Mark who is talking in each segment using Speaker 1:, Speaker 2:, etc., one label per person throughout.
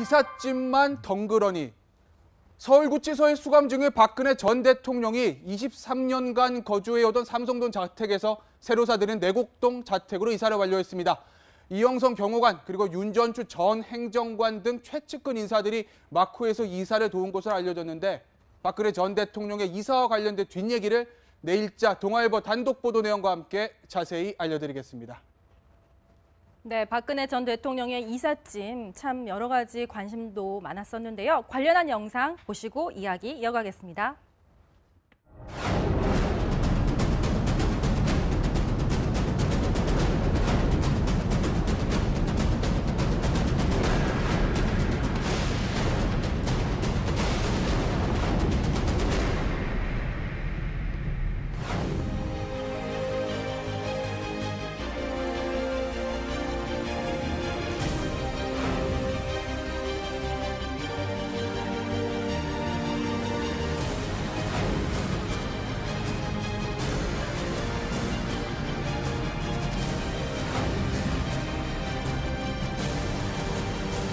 Speaker 1: 이삿짐만 덩그러니. 서울구치소에 수감 중에 박근혜 전 대통령이 23년간 거주해오던 삼성동 자택에서 새로 사들인 내곡동 자택으로 이사를 완료했습니다. 이영선 경호관 그리고 윤전추 전 행정관 등 최측근 인사들이 막후에서 이사를 도운 것으로 알려졌는데 박근혜 전 대통령의 이사와 관련된 뒷얘기를 내일자 동아일보 단독 보도 내용과 함께 자세히 알려드리겠습니다.
Speaker 2: 네, 박근혜 전 대통령의 이삿짐 참 여러 가지 관심도 많았었는데요. 관련한 영상 보시고 이야기 이어가겠습니다.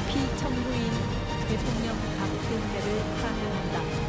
Speaker 3: 피청구인 대통령 박근혜를 파면한다.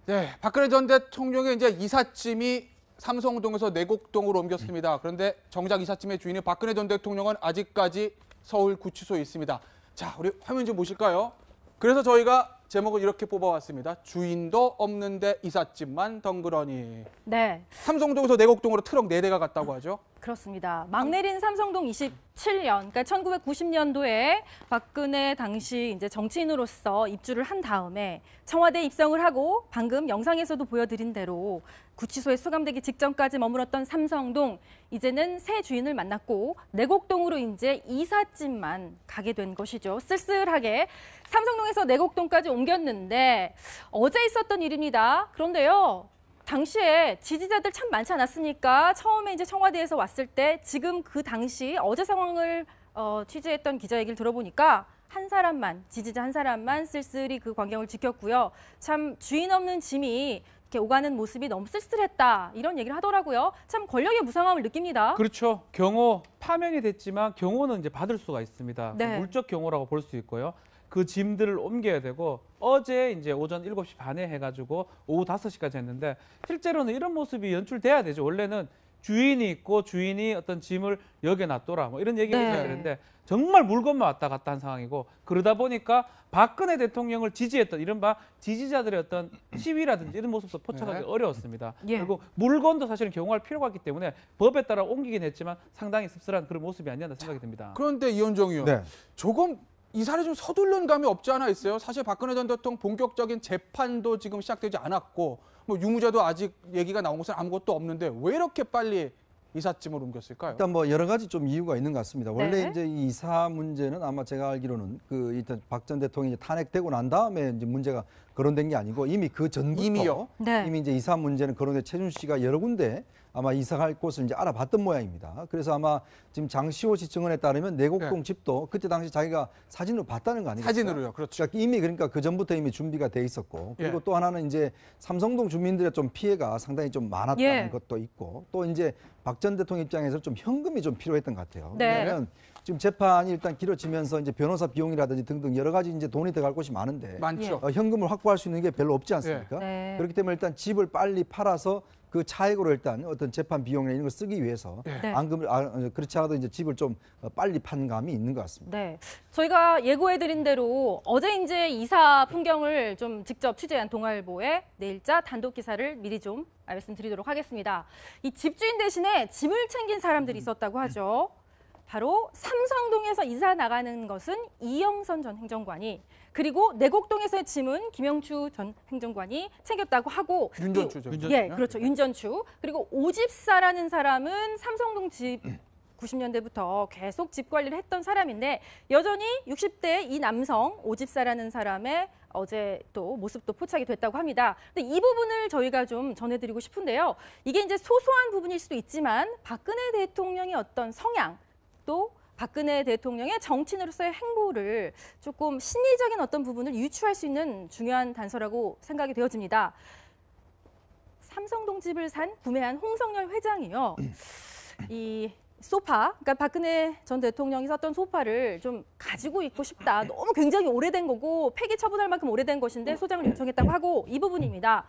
Speaker 2: 네,
Speaker 1: 박근혜 전 대통령의 이제 이삿짐이 삼성동에서 내곡동으로 옮겼습니다. 그런데 정작 이삿짐의 주인인 박근혜 전 대통령은 아직까지 서울구치소에 있습니다. 자, 우리 화면 좀 보실까요? 그래서 저희가 제목을 이렇게 뽑아왔습니다. 주인도 없는데 이삿짐만 덩그러니.
Speaker 2: 네.
Speaker 1: 삼성동에서 내곡동으로 트럭 4대가 갔다고 하죠.
Speaker 2: 그렇습니다. 막 내린 삼성동 27년, 그러니까 1990년도에 박근혜 당시 이제 정치인으로서 입주를 한 다음에 청와대에 입성을 하고 방금 영상에서도 보여드린 대로 구치소에 수감되기 직전까지 머물렀던 삼성동, 이제는 새 주인을 만났고 내곡동으로 이제 이삿짐만 가게 된 것이죠. 쓸쓸하게 삼성동에서 내곡동까지 옮겼는데 어제 있었던 일입니다. 그런데요. 당시에 지지자들 참 많지 않았습니까? 처음에 이제 청와대에서 왔을 때 지금 그 당시 어제 상황을 취재했던 기자 얘기를 들어보니까 한 사람만, 지지자 한 사람만 쓸쓸히 그 광경을 지켰고요. 참 주인 없는 짐이 이렇게 오가는 모습이 너무 쓸쓸했다. 이런 얘기를 하더라고요. 참 권력의 무상함을 느낍니다.
Speaker 4: 그렇죠. 경호 파면이 됐지만 경호는 이제 받을 수가 있습니다.
Speaker 2: 네.
Speaker 4: 물적 경호라고 볼 수 있고요. 그 짐들을 옮겨야 되고 어제 이제 오전 7시 반에 해가지고 오후 5시까지 했는데 실제로는 이런 모습이 연출돼야 되죠. 원래는 주인이 있고 주인이 어떤 짐을 여기에 놔둬라 뭐 이런 얘기가 있어야 되는데 정말 물건만 왔다 갔다 한 상황이고 그러다 보니까 박근혜 대통령을 지지했던 이른바 지지자들의 어떤 시위라든지 이런 모습도 포착하기 어려웠습니다. 그리고 물건도 사실은 경호할 필요가 있기 때문에 법에 따라 옮기긴 했지만 상당히 씁쓸한 그런 모습이 아니었나 생각이 듭니다.
Speaker 1: 그런데 이현정 의원, 조금 이사를 좀 서두른 감이 없지 않아 있어요. 사실 박근혜 전 대통령 본격적인 재판도 지금 시작되지 않았고 뭐 유무죄도 아직 얘기가 나온 것은 아무것도 없는데 왜 이렇게 빨리 이삿짐을 옮겼을까요?
Speaker 5: 일단 뭐 여러 가지 좀 이유가 있는 것 같습니다. 원래 이제 이 이사 문제는 아마 제가 알기로는 그 일단 박 전 대통령이 탄핵되고 난 다음에 이제 문제가 거론된 게 아니고 이미 그 전부터 이미 이제 이사 문제는 거론돼 최준 씨가 여러 군데 아마 이사갈 곳을 이제 알아봤던 모양입니다. 그래서 아마 지금 장시호 씨 증언에 따르면 내곡동 집도 그때 당시 자기가 사진으로 봤다는 거 아니겠어요?
Speaker 1: 사진으로요, 그렇죠.
Speaker 5: 그러니까 이미 그러니까 그 전부터 이미 준비가 돼 있었고 그리고 또 하나는 이제 삼성동 주민들의 좀 피해가 상당히 좀 많았다는 것도 있고 또 이제 박 전 대통령 입장에서 좀 현금이 좀 필요했던 것 같아요. 왜냐하면 지금 재판이 일단 길어지면서 이제 변호사 비용이라든지 등등 여러 가지 이제 돈이 들어갈 곳이 많은데 현금을 확보할 수 있는 게 별로 없지 않습니까? 그렇기 때문에 일단 집을 빨리 팔아서 그 차액으로 일단 어떤 재판 비용이나 이런 걸 쓰기 위해서 안금을 그렇지 않아도 이제 집을 좀 빨리 판 감이 있는 것 같습니다.
Speaker 2: 네, 저희가 예고해드린 대로 어제 이제 이사 풍경을 좀 직접 취재한 동아일보의 내일자 단독 기사를 미리 좀 말씀드리도록 하겠습니다. 이 집주인 대신에 짐을 챙긴 사람들이 있었다고 하죠. 바로 삼성동에서 이사 나가는 것은 이영선 전 행정관이, 그리고 내곡동에서의 짐은 김영추 전 행정관이 챙겼다고 하고,
Speaker 1: 윤전추죠.
Speaker 2: 예, 그렇죠. 윤전추. 그리고 오집사라는 사람은 삼성동 집 90년대부터 계속 집 관리를 했던 사람인데 여전히 60대 이 남성 오집사라는 사람의 어제 또 모습도 포착이 됐다고 합니다. 근데 이 부분을 저희가 좀 전해드리고 싶은데요. 이게 이제 소소한 부분일 수도 있지만 박근혜 대통령의 어떤 성향 또 박근혜 대통령의 정치인으로서의 행보를 조금 심리적인 어떤 부분을 유추할 수 있는 중요한 단서라고 생각이 되어집니다. 삼성동 집을 구매한 홍성열 회장이요. 이 소파, 그러니까 박근혜 전 대통령이 썼던 소파를 좀 가지고 있고 싶다. 너무 굉장히 오래된 거고 폐기 처분할 만큼 오래된 것인데 소장을 요청했다고 하고 이 부분입니다.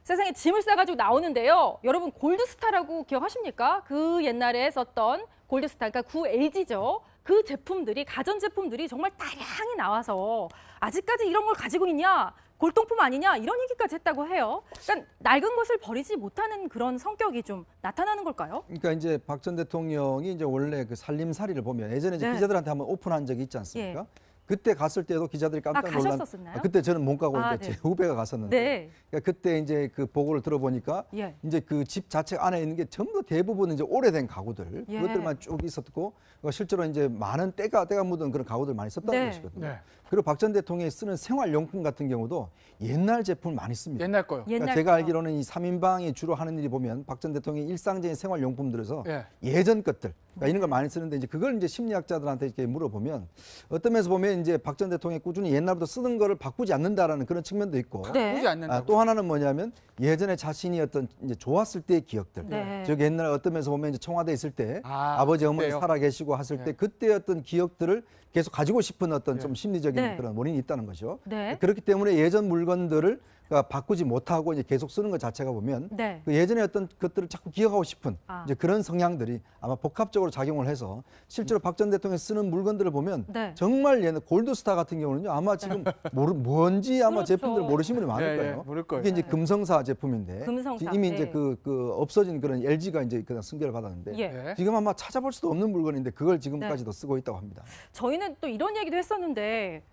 Speaker 2: 세상에 짐을 싸가지고 나오는데요. 여러분 골드스타라고 기억하십니까? 그 옛날에 썼던 골드스타, 그러니까 구 LG죠. 그 제품들이, 가전제품들이 정말 다량이 나와서 아직까지 이런 걸 가지고 있냐? 골동품 아니냐? 이런 얘기까지 했다고 해요. 그러니까 낡은 것을 버리지 못하는 그런 성격이 좀 나타나는 걸까요?
Speaker 5: 그러니까 이제 박 전 대통령이 이제 원래 그 살림살이를 보면 예전에 이제
Speaker 2: 네.
Speaker 5: 기자들한테 한번 오픈한 적이 있지 않습니까?
Speaker 2: 예.
Speaker 5: 그때 갔을 때도 기자들이 깜짝 놀란.
Speaker 2: 가셨었나요?
Speaker 5: 그때 저는 못 가고 이제
Speaker 2: 네.
Speaker 5: 제 후배가 갔었는데.
Speaker 2: 네.
Speaker 5: 그러니까 그때 이제 그 보고를 들어보니까
Speaker 2: 예.
Speaker 5: 이제 그 집 자체 안에 있는 게 전부 대부분 이제 오래된 가구들
Speaker 2: 예.
Speaker 5: 그것들만 쭉 있었고 실제로 이제 많은 때가 묻은 그런 가구들 많이 썼다는
Speaker 2: 네.
Speaker 5: 것이거든요.
Speaker 1: 네.
Speaker 5: 그리고 박 전 대통령이 쓰는 생활용품 같은 경우도 옛날 제품을 많이 씁니다.
Speaker 1: 옛날 거요.
Speaker 5: 그러니까
Speaker 2: 옛날
Speaker 5: 제가
Speaker 2: 거.
Speaker 5: 알기로는 이 3인방이 주로 하는 일이 보면 박 전 대통령의 일상적인 생활용품들에서
Speaker 1: 예.
Speaker 5: 예전 것들 그러니까 이런 걸 많이 쓰는데 이제 그걸 이제 심리학자들한테 이렇게 물어보면 어떤 면에서 보면 이제 박 전 대통령이 꾸준히 옛날부터 쓰는 거를 바꾸지 않는다라는 그런 측면도 있고
Speaker 2: 네.
Speaker 1: 바꾸지 않는다고.
Speaker 5: 또 하나는 뭐냐면 예전에 자신이 어떤 이제 좋았을 때의 기억들.
Speaker 2: 네.
Speaker 5: 즉 옛날에 어떤 면에서 보면 이제 청와대에 있을 때
Speaker 1: 아,
Speaker 5: 버지 어머니
Speaker 1: 그때요?
Speaker 5: 살아 계시고 하실 때
Speaker 1: 네.
Speaker 5: 그때 어떤 기억들을 계속 가지고 싶은 어떤 좀 심리적인
Speaker 2: 네.
Speaker 5: 그런 원인이 있다는 거죠.
Speaker 2: 네.
Speaker 5: 그렇기 때문에 예전 물건들을 그러니까 바꾸지 못하고 이제 계속 쓰는 것 자체가 보면
Speaker 2: 네.
Speaker 5: 그 예전에 어떤 것들을 자꾸 기억하고 싶은
Speaker 2: 아.
Speaker 5: 이제 그런 성향들이 아마 복합적으로 작용을 해서 실제로 박 전 대통령이 쓰는 물건들을 보면
Speaker 2: 네.
Speaker 5: 정말 옛날 골드스타 같은 경우는요 아마 지금 뭔지 아마
Speaker 2: 그렇죠.
Speaker 5: 제품들을 모르시는 분이 많을
Speaker 1: 예, 예,
Speaker 5: 거예요.
Speaker 1: 모를 거예요.
Speaker 5: 이게 이제 금성사 제품인데
Speaker 2: 금성사,
Speaker 5: 지금 이미
Speaker 2: 네.
Speaker 5: 이제 그 없어진 그런 LG가 이제 그냥 승계를 받았는데
Speaker 2: 예.
Speaker 1: 예.
Speaker 5: 지금 아마 찾아볼 수도 없는 물건인데 그걸 지금까지도 쓰고 있다고 합니다.
Speaker 2: 저희는 또 이런 얘기도 했었는데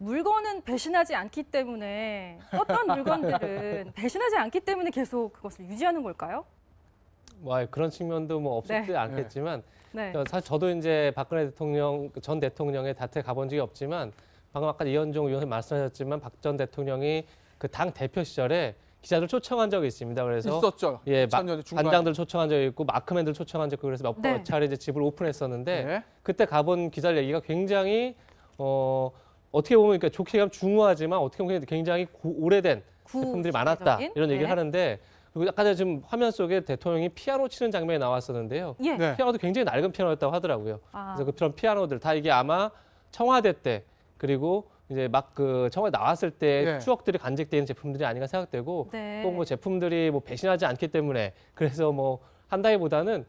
Speaker 2: 물건은 배신하지 않기 때문에 어떤 물건들은 배신하지 않기 때문에 계속 그것을 유지하는 걸까요?
Speaker 6: 뭐 그런 측면도 뭐 없지
Speaker 2: 네.
Speaker 6: 않겠지만
Speaker 2: 네.
Speaker 6: 사실 저도 이제 박근혜 대통령 전 대통령의 닷에 가본 적이 없지만 방금 아까 이현종 의원님 말씀하셨지만 박 전 대통령이 그 당 대표 시절에 기자들 초청한 적이 있습니다. 그래서
Speaker 1: 있었죠.
Speaker 6: 예,
Speaker 1: 2000년대 중반.
Speaker 6: 반장들 초청한 적이 있고 마크맨들 초청한 적이 있고 그래서 몇
Speaker 2: 네.
Speaker 6: 차례 이제 집을 오픈했었는데
Speaker 1: 네.
Speaker 6: 그때 가본 기자들 얘기가 굉장히 어떻게 보면 그러니까 좋게 가면 중후하지만 어떻게 보면 굉장히 오래된 제품들이 많았다
Speaker 2: 구시대적인?
Speaker 6: 이런 얘기를
Speaker 2: 네.
Speaker 6: 하는데 그리고 아까 전에 지금 화면 속에 대통령이 피아노 치는 장면이 나왔었는데요.
Speaker 2: 예.
Speaker 1: 네.
Speaker 6: 피아노도 굉장히 낡은 피아노였다고 하더라고요.
Speaker 2: 아.
Speaker 6: 그래서 그런 피아노들 다 이게 아마 청와대 때 그리고 이제 막 그 청와대 나왔을 때
Speaker 1: 네.
Speaker 6: 추억들이 간직되어 있는 제품들이 아닌가 생각되고
Speaker 2: 네.
Speaker 6: 또 뭐 제품들이 뭐 배신하지 않기 때문에 그래서 뭐 한다기보다는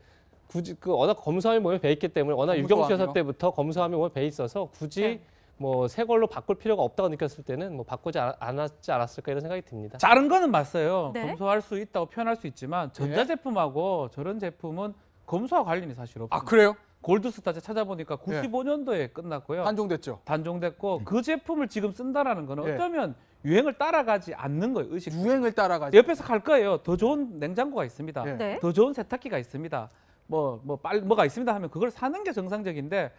Speaker 6: 굳이 그 워낙 검소함이 몸에 배 있기 때문에 워낙 유경수
Speaker 1: 검소함이요?
Speaker 6: 여사 때부터 검소함이 몸에 배 있어서 굳이
Speaker 2: 네.
Speaker 6: 뭐 새 걸로 바꿀 필요가 없다고 느꼈을 때는 뭐 바꾸지 않았지 않았을까 이런 생각이 듭니다.
Speaker 4: 자른 거는 맞어요.
Speaker 2: 네.
Speaker 4: 검소할 수 있다고 표현할 수 있지만 전자제품하고 저런 제품은 검소와 관련이 사실 없습니다.
Speaker 1: 아 그래요?
Speaker 4: 골드스타 찾아보니까 95년도에 끝났고요.
Speaker 1: 단종됐죠.
Speaker 4: 단종됐고 그 제품을 지금 쓴다라는 거는
Speaker 1: 예.
Speaker 4: 어쩌면 유행을 따라가지 않는 거예요. 의식.
Speaker 1: 유행을 따라가지.
Speaker 4: 옆에서 갈 거예요. 더 좋은 냉장고가 있습니다.
Speaker 1: 예.
Speaker 2: 네.
Speaker 4: 더 좋은 세탁기가 있습니다. 뭐가 있습니다 하면 그걸 사는 게 정상적인데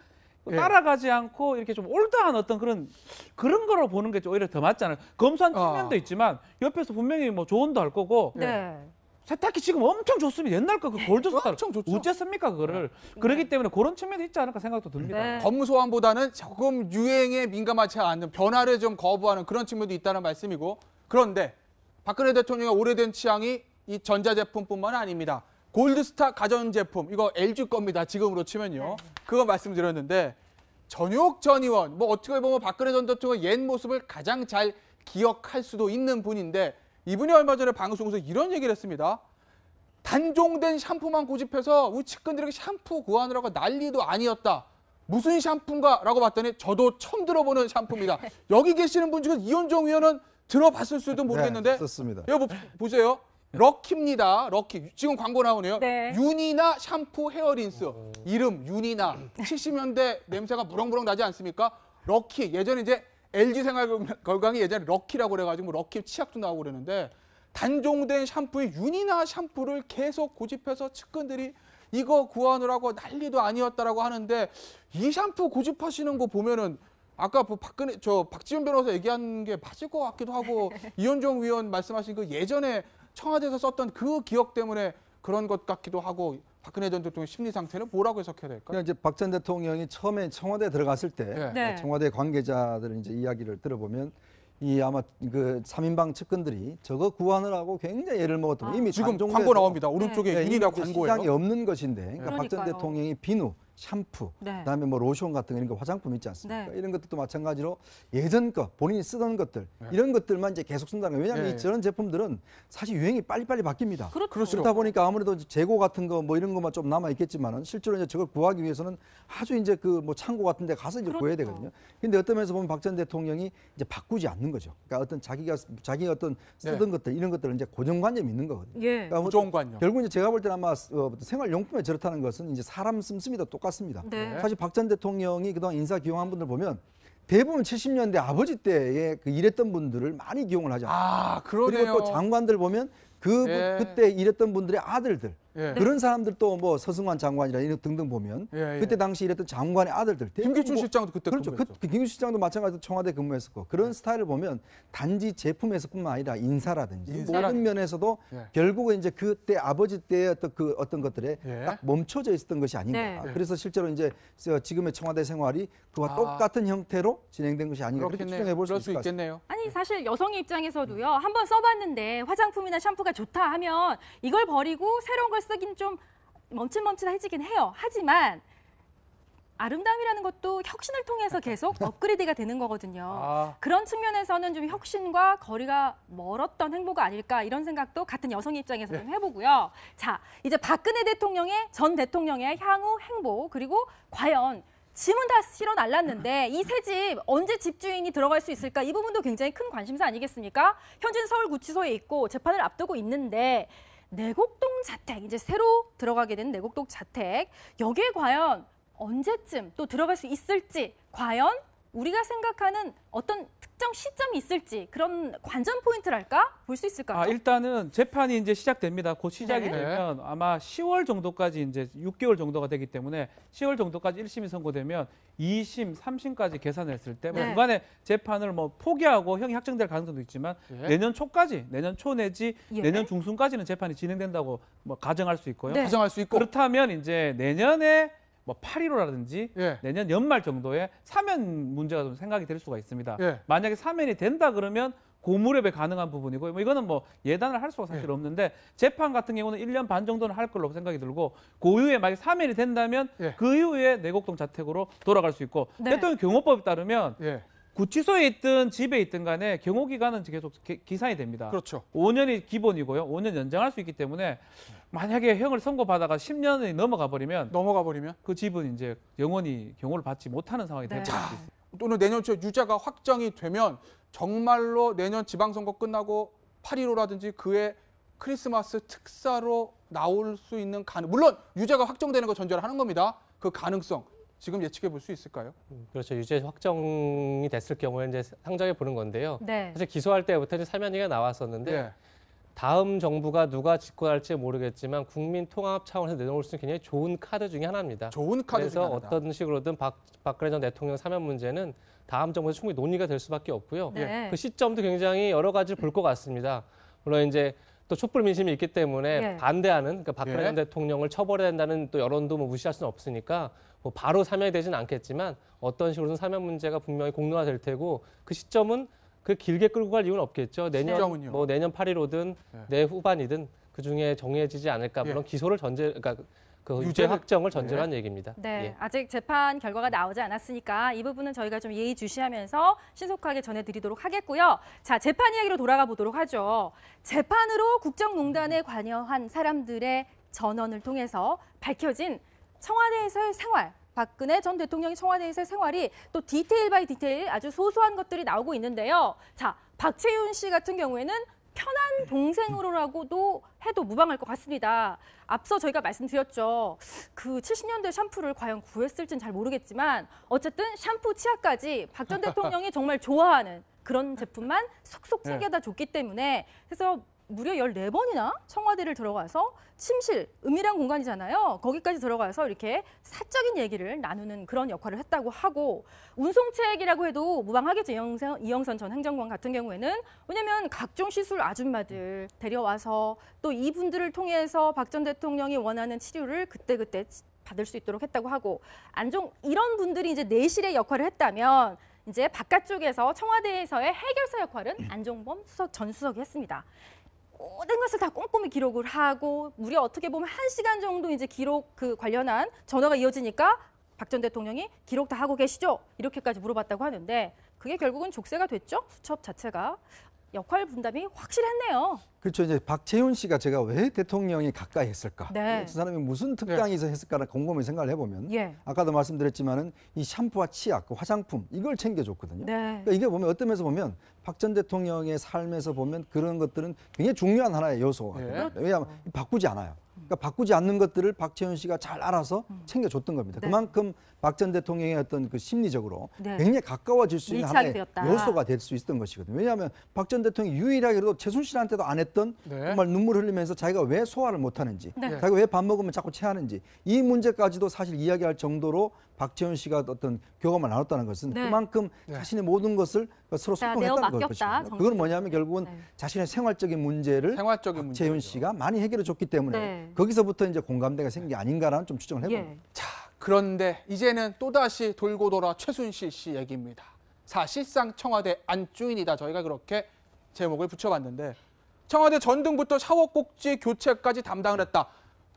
Speaker 1: 예.
Speaker 4: 따라가지 않고 이렇게 좀 올드한 어떤 그런 거로 보는 게 오히려 더 맞잖아요. 검소한 측면도 있지만 옆에서 분명히 뭐 조언도 할 거고
Speaker 2: 네.
Speaker 4: 세탁기 지금 엄청 좋습니다. 옛날 거 그 골드스타
Speaker 1: 엄청 좋죠.
Speaker 4: 어째 씁니까 그거를. 그렇기 때문에 그런 측면이 있지 않을까 생각도 듭니다.
Speaker 2: 네.
Speaker 1: 검소함보다는 조금 유행에 민감하지 않는 변화를 좀 거부하는 그런 측면도 있다는 말씀이고 그런데 박근혜 대통령의 오래된 취향이 이 전자제품뿐만 아닙니다. 골드스타 가전제품 이거 LG 겁니다. 지금으로 치면요. 그거 말씀드렸는데 전효욱 전 의원 뭐 어떻게 보면 박근혜 전 대통령의 옛 모습을 가장 잘 기억할 수도 있는 분인데 이분이 얼마 전에 방송에서 이런 얘기를 했습니다. 단종된 샴푸만 고집해서 우리 측근들에게 샴푸 구하느라고 난리도 아니었다. 무슨 샴푸인가? 라고 봤더니 저도 처음 들어보는 샴푸입니다. 여기 계시는 분 중에 이현종 의원은 들어봤을 수도 모르겠는데
Speaker 5: 네, 썼습니다.
Speaker 1: 여보 보세요. 럭키입니다. 럭키. 지금 광고 나오네요.
Speaker 2: 네.
Speaker 1: 유니나 샴푸 헤어린스. 이름 유니나. 70년대 냄새가 무렁무렁 나지 않습니까? 럭키. 예전에 이제 LG 생활건강이 예전에 럭키라고 그래가지고 럭키 치약도 나오고 그러는데 단종된 샴푸의 유니나 샴푸를 계속 고집해서 측근들이 이거 구하느라고 난리도 아니었다라고 하는데 이 샴푸 고집하시는 거 보면은 아까 박지훈 변호사 얘기한 게 맞을 것 같기도 하고 이현종 위원 말씀하신 그 예전에 청와대에서 썼던 그 기억 때문에 그런 것 같기도 하고 박근혜 전 대통령 심리 상태는 뭐라고 해석해야 될까요?
Speaker 5: 그냥 이제 박 전 대통령이 처음에 청와대에 들어갔을 때
Speaker 2: 네.
Speaker 5: 청와대 관계자들 이제 이야기를 들어보면 이 아마 그 3인방 측근들이 저거 구하느라고 굉장히 애를 먹었던 이미
Speaker 1: 지금
Speaker 5: 단종돼서
Speaker 1: 광고 나옵니다. 오른쪽에
Speaker 5: 네,
Speaker 1: 윤이나
Speaker 5: 이미 이제
Speaker 1: 광고예요.
Speaker 5: 시장에 없는 것인데 그러니까 박 전
Speaker 2: 그러니까요.
Speaker 5: 대통령이 비누, 샴푸,
Speaker 2: 네.
Speaker 5: 그다음에 뭐 로션 같은 거 이런 거 화장품 있지 않습니까?
Speaker 2: 네.
Speaker 5: 이런 것들도 마찬가지로 예전 거 본인이 쓰던 것들 이런 것들만 이제 계속 쓴다는 거예요. 왜냐하면
Speaker 1: 네.
Speaker 5: 저런 제품들은 사실 유행이 빨리빨리 바뀝니다.
Speaker 2: 그렇죠.
Speaker 5: 그렇다 보니까 아무래도 재고 같은 거 뭐 이런 것만 좀 남아 있겠지만은 실제로 이제 저걸 구하기 위해서는 아주 이제 그 뭐 창고 같은 데 가서 이제 구해야
Speaker 2: 그렇죠.
Speaker 5: 되거든요. 근데 어떤 면에서 보면 박 전 대통령이 이제 바꾸지 않는 거죠. 그러니까 어떤 자기가 어떤 쓰던 것들 이런 것들은 이제 고정관념이 있는 거거든요.
Speaker 2: 예.
Speaker 5: 그러니까 뭐
Speaker 1: 고정관념.
Speaker 5: 결국 이제 제가 볼 때는 아마 생활용품에 저렇다는 것은 이제 사람 씀씀이도 똑같습니다.
Speaker 2: 네.
Speaker 5: 사실 박 전 대통령이 그동안 인사 기용한 분들 보면 대부분 70년대 아버지 때에 그 일했던 분들을 많이 기용을 하지 않습니까?
Speaker 1: 아, 그러네요.
Speaker 5: 그리고 또 장관들 보면
Speaker 1: 예.
Speaker 5: 그때 일했던 분들의 아들들
Speaker 1: 예.
Speaker 5: 그런 사람들도 뭐 서승환 장관이나 이런 등등 보면
Speaker 1: 예, 예.
Speaker 5: 그때 당시 일했던 장관의 아들들
Speaker 1: 김기춘 실장도 그때
Speaker 5: 그렇죠.
Speaker 1: 근무했죠.
Speaker 5: 김기춘 실장도 마찬가지로 청와대 근무했었고 그런 스타일을 보면 단지 제품에서뿐만 아니라 인사라든지 모든 면에서도
Speaker 1: 예.
Speaker 5: 결국은 이제 그때 아버지 때의 어떤 것들에
Speaker 1: 예.
Speaker 5: 딱 멈춰져 있었던 것이 아닌가.
Speaker 2: 네.
Speaker 5: 그래서 실제로 이제 지금의 청와대 생활이 그와 똑같은 형태로 진행된 것이 아닌가 그렇게
Speaker 1: 그렇겠네요.
Speaker 5: 추정해 볼 수
Speaker 1: 그럴
Speaker 5: 있을
Speaker 1: 수
Speaker 5: 것 같습니다.
Speaker 1: 있겠네요.
Speaker 2: 아니 사실 여성의 입장에서도요. 한번 써봤는데 화장품이나 샴푸가 좋다 하면 이걸 버리고 새로운 걸 쓰긴 좀 멈칫멈칫해지긴 해요. 하지만 아름다움이라는 것도 혁신을 통해서 계속 업그레이드가 되는 거거든요.
Speaker 1: 아.
Speaker 2: 그런 측면에서는 좀 혁신과 거리가 멀었던 행보가 아닐까 이런 생각도 같은 여성의 입장에서 좀 해보고요. 자, 이제 박근혜 전 대통령의 향후 행보 그리고 과연 짐은 다 실어 날랐는데 이 새 집 언제 집주인이 들어갈 수 있을까? 이 부분도 굉장히 큰 관심사 아니겠습니까? 현재는 서울구치소에 있고 재판을 앞두고 있는데 내곡동 자택, 이제 새로 들어가게 된 내곡동 자택, 여기에 과연 언제쯤 또 들어갈 수 있을지, 과연 우리가 생각하는 어떤 특정 시점이 있을지 그런 관전 포인트랄까? 볼 수 있을까요?
Speaker 4: 일단은 재판이 이제 시작됩니다. 곧 시작이
Speaker 2: 네.
Speaker 4: 되면 아마 10월 정도까지 이제 6개월 정도가 되기 때문에 10월 정도까지 1심이 선고되면 2심, 3심까지 계산했을 때
Speaker 2: 네.
Speaker 4: 중간에 재판을 뭐 포기하고 형이 확정될 가능성도 있지만
Speaker 1: 예.
Speaker 4: 내년 초까지, 내년 초 내지
Speaker 2: 예.
Speaker 4: 내년 중순까지는 재판이 진행된다고 뭐 가정할 수 있고요.
Speaker 2: 네.
Speaker 1: 가정할 수 있고.
Speaker 4: 그렇다면 이제 내년에 뭐 8.15라든지
Speaker 1: 예.
Speaker 4: 내년 연말 정도에 사면 문제가 좀 생각이 될 수가 있습니다.
Speaker 1: 예.
Speaker 4: 만약에 사면이 된다 그러면 고무렵에 가능한 부분이고 뭐 이거는 뭐 예단을 할 수가 사실
Speaker 1: 예.
Speaker 4: 없는데 재판 같은 경우는 1년 반 정도는 할 걸로 생각이 들고 그 이후에 만약 사면이 된다면
Speaker 1: 예.
Speaker 4: 그 이후에 내곡동 자택으로 돌아갈 수 있고
Speaker 2: 네.
Speaker 4: 대통령 경호법에 따르면
Speaker 1: 예.
Speaker 4: 구치소에 있든 집에 있든 간에 경호 기간은 계속 기산이 됩니다.
Speaker 1: 그렇죠.
Speaker 4: 5년이 기본이고요. 5년 연장할 수 있기 때문에 만약에 형을 선고받아가 10년이 넘어가 버리면
Speaker 1: 넘어가 버리면
Speaker 4: 그 집은 이제 영원히 경호를 받지 못하는 상황이 될
Speaker 2: 네.
Speaker 4: 수 있습니다.
Speaker 1: 또는 내년 초에 유죄가 확정이 되면 정말로 내년 지방선거 끝나고 8.15라든지 그해 크리스마스 특사로 나올 수 있는 물론 유죄가 확정되는 거 전제로 하는 겁니다. 그 가능성 지금 예측해 볼 수 있을까요?
Speaker 6: 그렇죠. 유죄 확정이 됐을 경우에 이제 상정해 보는 건데요.
Speaker 2: 네.
Speaker 6: 사실 기소할 때부터 이제 사면 얘기가 나왔었는데
Speaker 1: 예.
Speaker 6: 다음 정부가 누가 집권할지 모르겠지만 국민 통합 차원에서 내놓을 수 있는 굉장히 좋은 카드 중에 하나입니다.
Speaker 1: 좋은 카드
Speaker 6: 그래서
Speaker 1: 중에 하나다.
Speaker 6: 어떤 식으로든 박근혜 전 대통령 사면 문제는 다음 정부에서 충분히 논의가 될 수밖에 없고요.
Speaker 2: 네.
Speaker 6: 그 시점도 굉장히 여러 가지를 볼 것 같습니다. 물론 이제 또 촛불 민심이 있기 때문에
Speaker 2: 예.
Speaker 6: 반대하는 그러니까 박근혜
Speaker 1: 예.
Speaker 6: 전 대통령을 처벌해야 된다는 또 여론도 뭐 무시할 수는 없으니까 뭐 바로 사면이 되지는 않겠지만 어떤 식으로든 사면 문제가 분명히 공론화될 테고 그 시점은 그 길게 끌고 갈 이유는 없겠죠.
Speaker 1: 시점은요?
Speaker 6: 뭐 내년 8.15든
Speaker 1: 예.
Speaker 6: 내 후반이든 그 중에 정해지지 않을까. 물론
Speaker 1: 예.
Speaker 6: 기소를 그러니까 그 유죄
Speaker 1: 유죄를-
Speaker 6: 확정을 전제로
Speaker 1: 예.
Speaker 6: 한 얘기입니다.
Speaker 2: 네,
Speaker 6: 예.
Speaker 2: 아직 재판 결과가 나오지 않았으니까 이 부분은 저희가 좀 예의주시하면서 신속하게 전해드리도록 하겠고요. 자, 재판 이야기로 돌아가 보도록 하죠. 재판으로 국정농단에 관여한 사람들의 전원을 통해서 밝혀진 청와대에서의 생활, 박근혜 전 대통령의 청와대에서의 생활이 또 디테일 바이 디테일 아주 소소한 것들이 나오고 있는데요. 자, 박채윤 씨 같은 경우에는 편한 동생으로라고도 해도 무방할 것 같습니다. 앞서 저희가 말씀드렸죠. 그 70년대 샴푸를 과연 구했을지는 잘 모르겠지만 어쨌든 샴푸 치아까지 박 전 대통령이 정말 좋아하는 그런 제품만 속속 챙겨다 줬기 때문에 그래서 무려 14번이나 청와대를 들어가서 침실, 은밀한 공간이잖아요. 거기까지 들어가서 이렇게 사적인 얘기를 나누는 그런 역할을 했다고 하고 운송책이라고 해도 무방하겠죠. 이영선 전 행정관 같은 경우에는. 왜냐하면 각종 시술 아줌마들 데려와서 또 이분들을 통해서 박 전 대통령이 원하는 치료를 그때그때 받을 수 있도록 했다고 하고 이런 분들이 이제 내실의 역할을 했다면 이제 바깥쪽에서 청와대에서의 해결사 역할은 안종범 전 수석이 했습니다. 모든 것을 다 꼼꼼히 기록을 하고 무려 어떻게 보면 1시간 정도 이제 기록 관련한 전화가 이어지니까 박 전 대통령이 기록 다 하고 계시죠? 이렇게까지 물어봤다고 하는데 그게 결국은 족쇄가 됐죠? 수첩 자체가. 역할 분담이 확실했네요.
Speaker 5: 그렇죠. 이제 박채윤 씨가 제가 왜 대통령이 가까이 했을까?
Speaker 2: 네.
Speaker 5: 그 사람이 무슨 특강에서 했을까를 곰곰이 생각을 해보면
Speaker 2: 예.
Speaker 5: 아까도 말씀드렸지만은 이 샴푸와 치약, 그 화장품 이걸 챙겨줬거든요.
Speaker 2: 네.
Speaker 5: 그러니까 이게 보면 어떤 면에서 보면 박 전 대통령의 삶에서 보면 그런 것들은 굉장히 중요한 하나의 요소가
Speaker 1: 예.
Speaker 5: 왜냐하면 바꾸지 않아요. 그러니까 바꾸지 않는 것들을 박채윤 씨가 잘 알아서 챙겨줬던 겁니다.
Speaker 2: 네.
Speaker 5: 그만큼 박 전 대통령의 어떤 그 심리적으로
Speaker 2: 네.
Speaker 5: 굉장히 가까워질 수 있는
Speaker 2: 밀착이
Speaker 5: 하나의
Speaker 2: 되었다.
Speaker 5: 요소가 될 수 있었던 것이거든요. 왜냐하면 박 전 대통령이 유일하게도 최순실한테도 안 했던
Speaker 1: 네.
Speaker 5: 정말 눈물 흘리면서 자기가 왜 소화를 못하는지,
Speaker 2: 네.
Speaker 5: 자기가 왜 밥 먹으면 자꾸 체하는지 이 문제까지도 사실 이야기할 정도로 박채윤 씨가 어떤 교감을 나눴다는 것은
Speaker 2: 네.
Speaker 5: 그만큼
Speaker 1: 네.
Speaker 5: 자신의 모든 것을 서로
Speaker 2: 자,
Speaker 5: 소통했다는
Speaker 2: 내어 맡겼다,
Speaker 5: 것이거든요.
Speaker 2: 정신을.
Speaker 5: 그건 뭐냐면 결국은
Speaker 2: 네.
Speaker 5: 자신의 생활적인 문제를
Speaker 1: 생활적인
Speaker 5: 박채윤
Speaker 1: 문제죠.
Speaker 5: 씨가 많이 해결해 줬기 때문에
Speaker 2: 네.
Speaker 5: 거기서부터 이제 공감대가 생긴 게 아닌가라는 좀 추정을 해봅니다.
Speaker 2: 예.
Speaker 1: 자, 그런데 이제는 또다시 돌고 돌아 최순실 씨 얘기입니다. 사실상 청와대 안주인이다. 저희가 그렇게 제목을 붙여봤는데 청와대 전등부터 샤워 꼭지 교체까지 담당을 했다.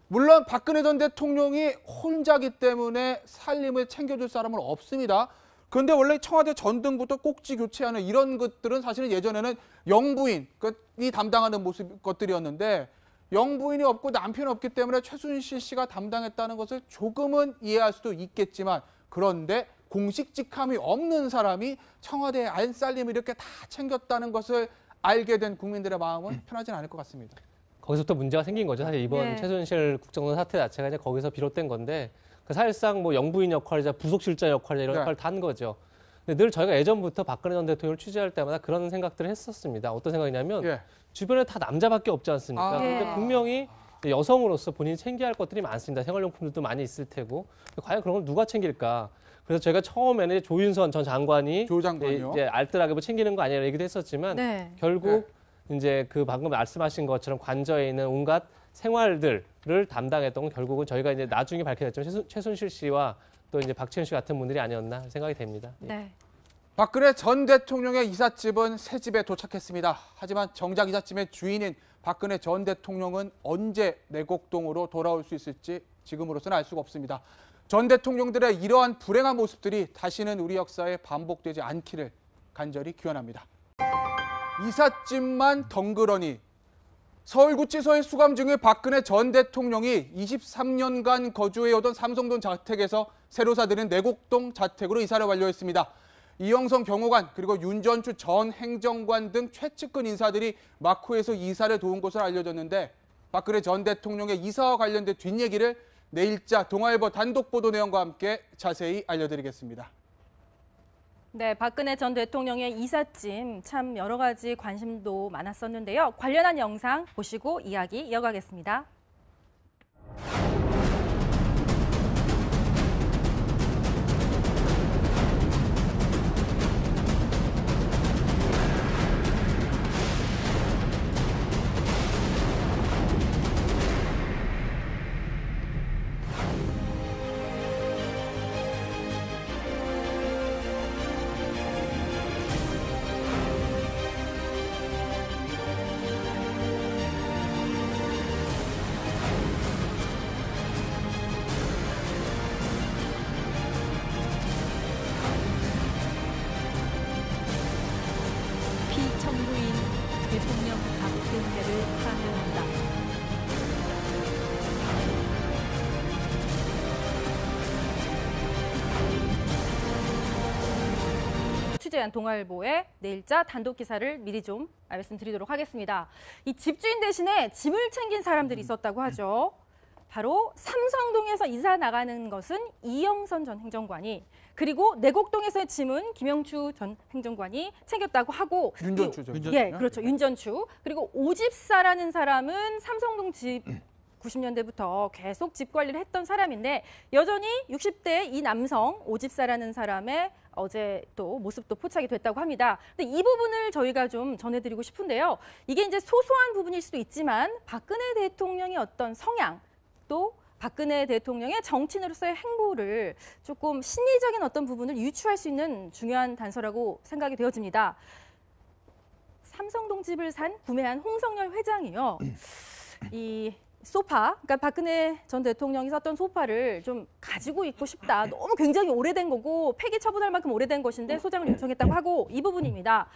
Speaker 1: 물론 박근혜 전 대통령이 혼자기 때문에 살림을 챙겨줄 사람은 없습니다. 그런데 원래 청와대 전등부터 꼭지 교체하는 이런 것들은 사실은 예전에는 영부인이 담당하는 것들이었는데 영부인이 없고 남편이 없기 때문에 최순실 씨가 담당했다는 것을 조금은 이해할 수도 있겠지만 그런데 공식 직함이 없는 사람이 청와대의 안살림을 이렇게 다 챙겼다는 것을 알게 된 국민들의 마음은 편하진 않을 것 같습니다.
Speaker 6: 거기서부터 문제가 생긴 거죠. 사실 이번
Speaker 2: 네.
Speaker 6: 최순실 국정농단 사태 자체가 이제 거기서 비롯된 건데 사실상 뭐 영부인 역할이자 부속실장 역할이자 이런
Speaker 1: 네.
Speaker 6: 역할을 다 한 거죠. 근데 늘 저희가 예전부터 박근혜 전 대통령을 취재할 때마다 그런 생각들을 했었습니다. 어떤 생각이냐면
Speaker 1: 예.
Speaker 6: 주변에 다 남자밖에 없지 않습니까?
Speaker 1: 아.
Speaker 6: 근데
Speaker 2: 예.
Speaker 6: 분명히 여성으로서 본인이 챙겨야 할 것들이 많습니다. 생활용품들도 많이 있을 테고 과연 그런 걸 누가 챙길까? 그래서 저희가 처음에는 조윤선 전 장관이
Speaker 1: 조 장관이요?
Speaker 6: 이제 알뜰하게 뭐 챙기는 거 아니냐 얘기도 했었지만
Speaker 2: 네.
Speaker 6: 결국 이제 그 방금 말씀하신 것처럼 관저에 있는 온갖 생활들을 담당했던 건 결국은 저희가 이제 나중에 밝혀냈지만 최순실 씨와 또 이제 박채윤 씨 같은 분들이 아니었나 생각이 됩니다. 예.
Speaker 2: 네.
Speaker 1: 박근혜 전 대통령의 이삿집은 새 집에 도착했습니다. 하지만 정작 이삿집의 주인인 박근혜 전 대통령은 언제 내곡동으로 돌아올 수 있을지 지금으로서는 알 수가 없습니다. 전 대통령들의 이러한 불행한 모습들이 다시는 우리 역사에 반복되지 않기를 간절히 기원합니다. 이삿집만 덩그러니 서울구치소에 수감 중인 박근혜 전 대통령이 23년간 거주해오던 삼성동 자택에서 새로 사들인 내곡동 자택으로 이사를 완료했습니다. 이영선 경호관 그리고 윤전추 전 행정관 등 최측근 인사들이 막후에서 이사를 도운 것으로 알려졌는데 박근혜 전 대통령의 이사와 관련된 뒷얘기를 내일자 동아일보 단독 보도 내용과 함께 자세히 알려드리겠습니다.
Speaker 2: 네, 박근혜 전 대통령의 이삿짐 참 여러 가지 관심도 많았었는데요. 관련한 영상 보시고 이야기 이어가겠습니다.
Speaker 3: 피청구인 대통령 박근혜를 파면한다.
Speaker 2: 취재한 동아일보의 내일자 단독 기사를 미리 좀 말씀드리도록 하겠습니다. 이 집주인 대신에 짐을 챙긴 사람들이 있었다고 하죠. 바로 삼성동에서 이사 나가는 것은 이영선 전 행정관이, 그리고 내곡동에서의 짐은 김영추 전 행정관이 챙겼다고 하고,
Speaker 1: 윤전추죠.
Speaker 2: 예, 그렇죠. 윤전추. 그리고 오집사라는 사람은 삼성동 집 90년대부터 계속 집 관리를 했던 사람인데 여전히 60대 이 남성 오집사라는 사람의 어제 또 모습도 포착이 됐다고 합니다. 근데 이 부분을 저희가 좀 전해드리고 싶은데요. 이게 이제 소소한 부분일 수도 있지만 박근혜 대통령의 어떤 성향, 또 박근혜 대통령의 정치인으로서의 행보를 조금 심리적인 어떤 부분을 유추할 수 있는 중요한 단서라고 생각이 되어집니다. 삼성동 집을 구매한 홍성열 회장이요. 이 소파, 그러니까 박근혜 전 대통령이 썼던 소파를 좀 가지고 있고 싶다. 너무 굉장히 오래된 거고 폐기 처분할 만큼 오래된 것인데 소장을 요청했다고 하고 이 부분입니다.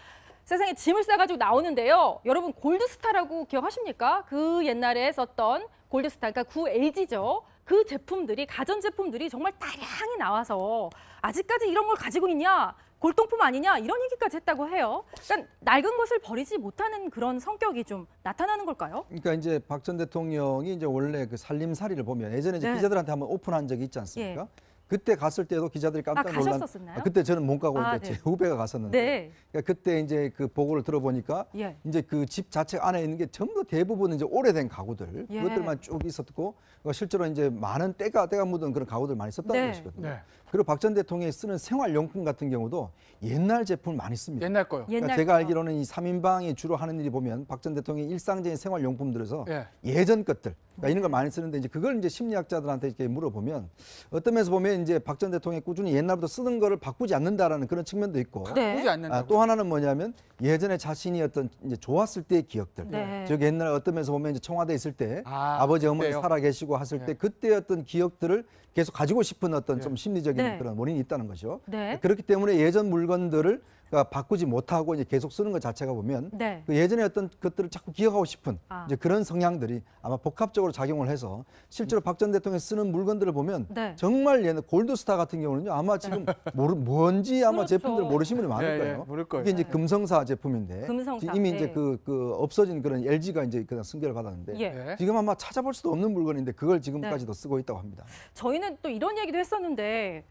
Speaker 2: 세상에 짐을 싸가지고 나오는데요. 여러분 골드스타라고 기억하십니까? 그 옛날에 썼던 골드스타, 그러니까 구 LG죠. 그 제품들이, 가전제품들이 정말 다량이 나와서 아직까지 이런 걸 가지고 있냐? 골동품 아니냐? 이런 얘기까지 했다고 해요. 그러니까 낡은 것을 버리지 못하는 그런 성격이 좀 나타나는 걸까요?
Speaker 5: 그러니까 이제 박 전 대통령이 이제 원래 그 살림살이를 보면 예전에 이제
Speaker 2: 네.
Speaker 5: 기자들한테 한번 오픈한 적이 있지 않습니까?
Speaker 2: 예.
Speaker 5: 그때 갔을 때도 기자들이 깜짝 놀란.
Speaker 2: 가셨었나요?
Speaker 5: 그때 저는 못 가고
Speaker 2: 아,
Speaker 5: 이제
Speaker 2: 네.
Speaker 5: 제 후배가 갔었는데.
Speaker 2: 네.
Speaker 5: 그러니까 그때 이제 그 보고를 들어보니까
Speaker 2: 예.
Speaker 5: 이제 그 집 자체 안에 있는 게 전부 대부분 이제 오래된 가구들
Speaker 2: 예.
Speaker 5: 그것들만 쭉 있었고 실제로 이제 많은 때가 묻은 그런 가구들 많이 썼다는
Speaker 2: 네.
Speaker 5: 것이거든요.
Speaker 1: 네.
Speaker 5: 그리고 박 전 대통령이 쓰는 생활용품 같은 경우도 옛날 제품을 많이 씁니다.
Speaker 1: 옛날 거요.
Speaker 5: 그러니까
Speaker 2: 옛날
Speaker 5: 제가
Speaker 2: 거.
Speaker 5: 알기로는 이 3인방이 주로 하는 일이 보면 박 전 대통령의 일상적인 생활용품들에서
Speaker 1: 예.
Speaker 5: 예전 것들 그러니까 이런 걸 많이 쓰는데 이제 그걸 이제 심리학자들한테 이렇게 물어보면 어떤 면에서 보면 이제 박 전 대통령이 꾸준히 옛날부터 쓰던 거를 바꾸지 않는다라는 그런 측면도 있고
Speaker 2: 네.
Speaker 1: 바꾸지 않는다고.
Speaker 5: 또 하나는 뭐냐면 예전에 자신이 어떤 이제 좋았을 때의 기억들.
Speaker 2: 네.
Speaker 5: 즉 옛날에 어떤 면에서 보면 이제 청와대에 있을 때
Speaker 1: 아,
Speaker 5: 아버지 어머니
Speaker 1: 그때요?
Speaker 5: 살아 계시고 하실 때
Speaker 1: 예.
Speaker 5: 그때 어떤 기억들을 계속 가지고 싶은 어떤
Speaker 1: 예.
Speaker 5: 좀 심리적인
Speaker 2: 네.
Speaker 5: 그런 원인이 있다는 거죠.
Speaker 2: 네.
Speaker 5: 그렇기 때문에 예전 물건들을 그러니까 바꾸지 못하고 이제 계속 쓰는 것 자체가 보면
Speaker 2: 네.
Speaker 5: 그 예전에 어떤 것들을 자꾸 기억하고 싶은
Speaker 2: 아.
Speaker 5: 이제 그런 성향들이 아마 복합적으로 작용을 해서 실제로 박 전 대통령이 쓰는 물건들을 보면
Speaker 2: 네.
Speaker 5: 정말 옛날 골드스타 같은 경우는요 아마 지금 뭔지 아마
Speaker 2: 그렇죠.
Speaker 5: 제품들 모르시는 분이 많을
Speaker 1: 예, 예,
Speaker 5: 거예요.
Speaker 1: 모를 거예요.
Speaker 5: 이게 이제 금성사 제품인데
Speaker 2: 금성사,
Speaker 5: 지금 이미
Speaker 2: 네.
Speaker 5: 이제 그 없어진 그런 LG가 이제 그냥 승계를 받았는데
Speaker 2: 예.
Speaker 1: 예.
Speaker 5: 지금 아마 찾아볼 수도 없는 물건인데 그걸 지금까지도 쓰고 있다고 합니다.
Speaker 2: 저희는 또 이런 얘기도 했었는데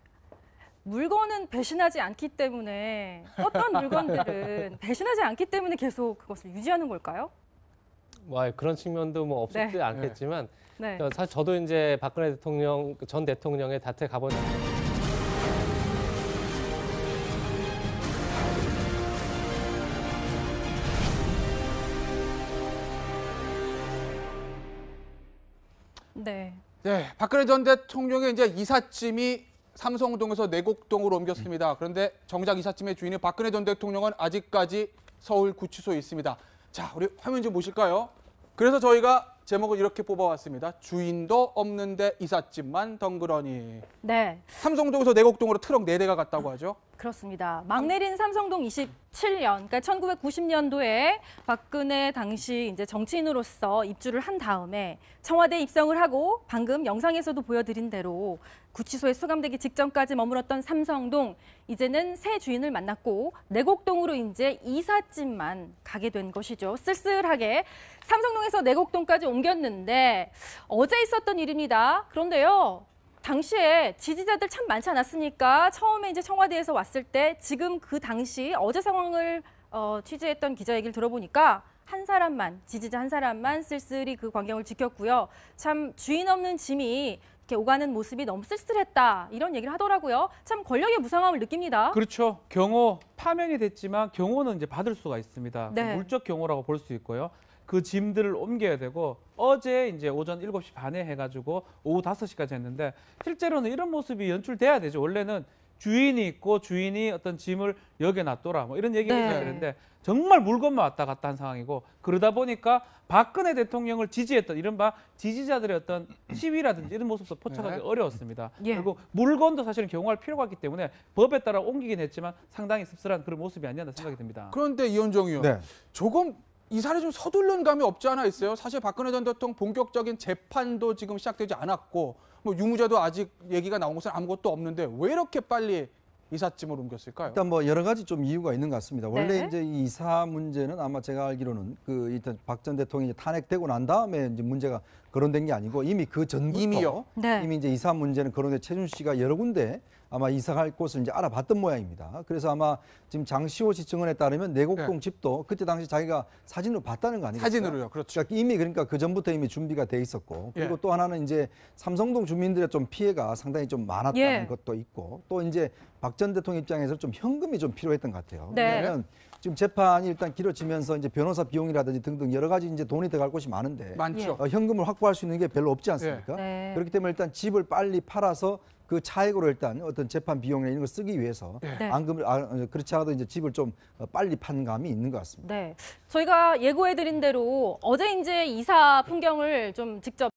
Speaker 2: 물건은 배신하지 않기 때문에 어떤 물건들은 배신하지 않기 때문에 계속 그것을 유지하는 걸까요?
Speaker 6: 뭐 그런 측면도 뭐 없지
Speaker 2: 네.
Speaker 6: 않겠지만
Speaker 2: 네.
Speaker 6: 사실 저도 이제 박근혜 대통령 전 대통령의 밭에 가본
Speaker 2: 네.
Speaker 1: 네, 박근혜 전 대통령의 이제 이삿짐이 삼성동에서 내곡동으로 옮겼습니다. 그런데 정작 이삿짐의 주인은 박근혜 전 대통령은 아직까지 서울 구치소에 있습니다. 자, 우리 화면 좀 보실까요? 그래서 저희가 제목을 이렇게 뽑아왔습니다. 주인도 없는데 이삿짐만 덩그러니.
Speaker 2: 네.
Speaker 1: 삼성동에서 내곡동으로 트럭 4대가 갔다고 하죠.
Speaker 2: 그렇습니다. 막 내린 삼성동 27년, 그러니까 1990년도에 박근혜 당시 이제 정치인으로서 입주를 한 다음에 청와대에 입성을 하고 방금 영상에서도 보여드린 대로 구치소에 수감되기 직전까지 머물렀던 삼성동, 이제는 새 주인을 만났고 내곡동으로 이제 이삿짐만 가게 된 것이죠. 쓸쓸하게 삼성동에서 내곡동까지 옮겼는데 어제 있었던 일입니다. 그런데요. 당시에 지지자들 참 많지 않았으니까 처음에 이제 청와대에서 왔을 때 지금 그 당시 어제 상황을 취재했던 기자 얘기를 들어보니까 한 사람만, 지지자 한 사람만 쓸쓸히 그 광경을 지켰고요. 참 주인 없는 짐이 이렇게 오가는 모습이 너무 쓸쓸했다 이런 얘기를 하더라고요. 참 권력의 무상함을 느낍니다.
Speaker 4: 그렇죠. 경호 파면이 됐지만 경호는 이제 받을 수가 있습니다.
Speaker 2: 네.
Speaker 4: 물적 경호라고 볼 수 있고요. 그 짐들을 옮겨야 되고 어제 이제 오전 7시 반에 해가지고 오후 5시까지 했는데 실제로는 이런 모습이 연출돼야 되죠. 원래는 주인이 있고 주인이 어떤 짐을 여기에 놔둬라 뭐 이런 얘기를
Speaker 2: 네.
Speaker 4: 해야 되는데 정말 물건만 왔다 갔다 한 상황이고 그러다 보니까 박근혜 대통령을 지지했던 이른바 지지자들의 어떤 시위라든지 이런 모습도 포착하기
Speaker 1: 네.
Speaker 4: 어려웠습니다.
Speaker 2: 예.
Speaker 4: 그리고 물건도 사실은 경호할 필요가 있기 때문에 법에 따라 옮기긴 했지만 상당히 씁쓸한 그런 모습이 아니었나 생각이 듭니다.
Speaker 1: 그런데 이현정 의원,
Speaker 5: 네.
Speaker 1: 조금 이사를 좀 서두른 감이 없지 않아 있어요. 사실 박근혜 전 대통령 본격적인 재판도 지금 시작되지 않았고 뭐 유무죄도 아직 얘기가 나온 것은 아무것도 없는데 왜 이렇게 빨리 이삿짐을 옮겼을까요?
Speaker 5: 일단 뭐 여러 가지 좀 이유가 있는 것 같습니다. 원래
Speaker 2: 네.
Speaker 5: 이제 이 이사 문제는 아마 제가 알기로는 그 박 전 대통령이 탄핵되고 난 다음에 이제 문제가 거론된 게 아니고 이미 그 전부터
Speaker 1: 이미요?
Speaker 2: 네.
Speaker 5: 이미 이제 이사 문제는 거론된 최준 씨가 여러 군데 아마 이사갈 곳을 이제 알아봤던 모양입니다. 그래서 아마 지금 장시호 씨 증언에 따르면 내곡동 집도 그때 당시 자기가 사진으로 봤다는 거 아니겠어요?
Speaker 1: 사진으로요. 그렇죠.
Speaker 5: 이미 그러니까 그 전부터 이미 준비가 돼 있었고 그리고
Speaker 1: 예.
Speaker 5: 또 하나는 이제 삼성동 주민들의 좀 피해가 상당히 좀 많았다는
Speaker 2: 예.
Speaker 5: 것도 있고 또 이제 박 전 대통령 입장에서 좀 현금이 좀 필요했던 것 같아요.
Speaker 2: 네.
Speaker 5: 왜냐하면 지금 재판이 일단 길어지면서 이제 변호사 비용이라든지 등등 여러 가지 이제 돈이 들어갈 곳이 많은데
Speaker 1: 많죠.
Speaker 5: 현금을 확보할 수 있는 게 별로 없지 않습니까?
Speaker 2: 네.
Speaker 5: 그렇기 때문에 일단 집을 빨리 팔아서 그 차액으로 일단 어떤 재판 비용이나 이런 걸 쓰기 위해서
Speaker 2: 네.
Speaker 5: 안금을 그렇지 않아도 이제 집을 좀 빨리 판 감이 있는 것 같습니다.
Speaker 2: 네. 저희가 예고해드린 대로 어제 이제 이사 풍경을 좀 직접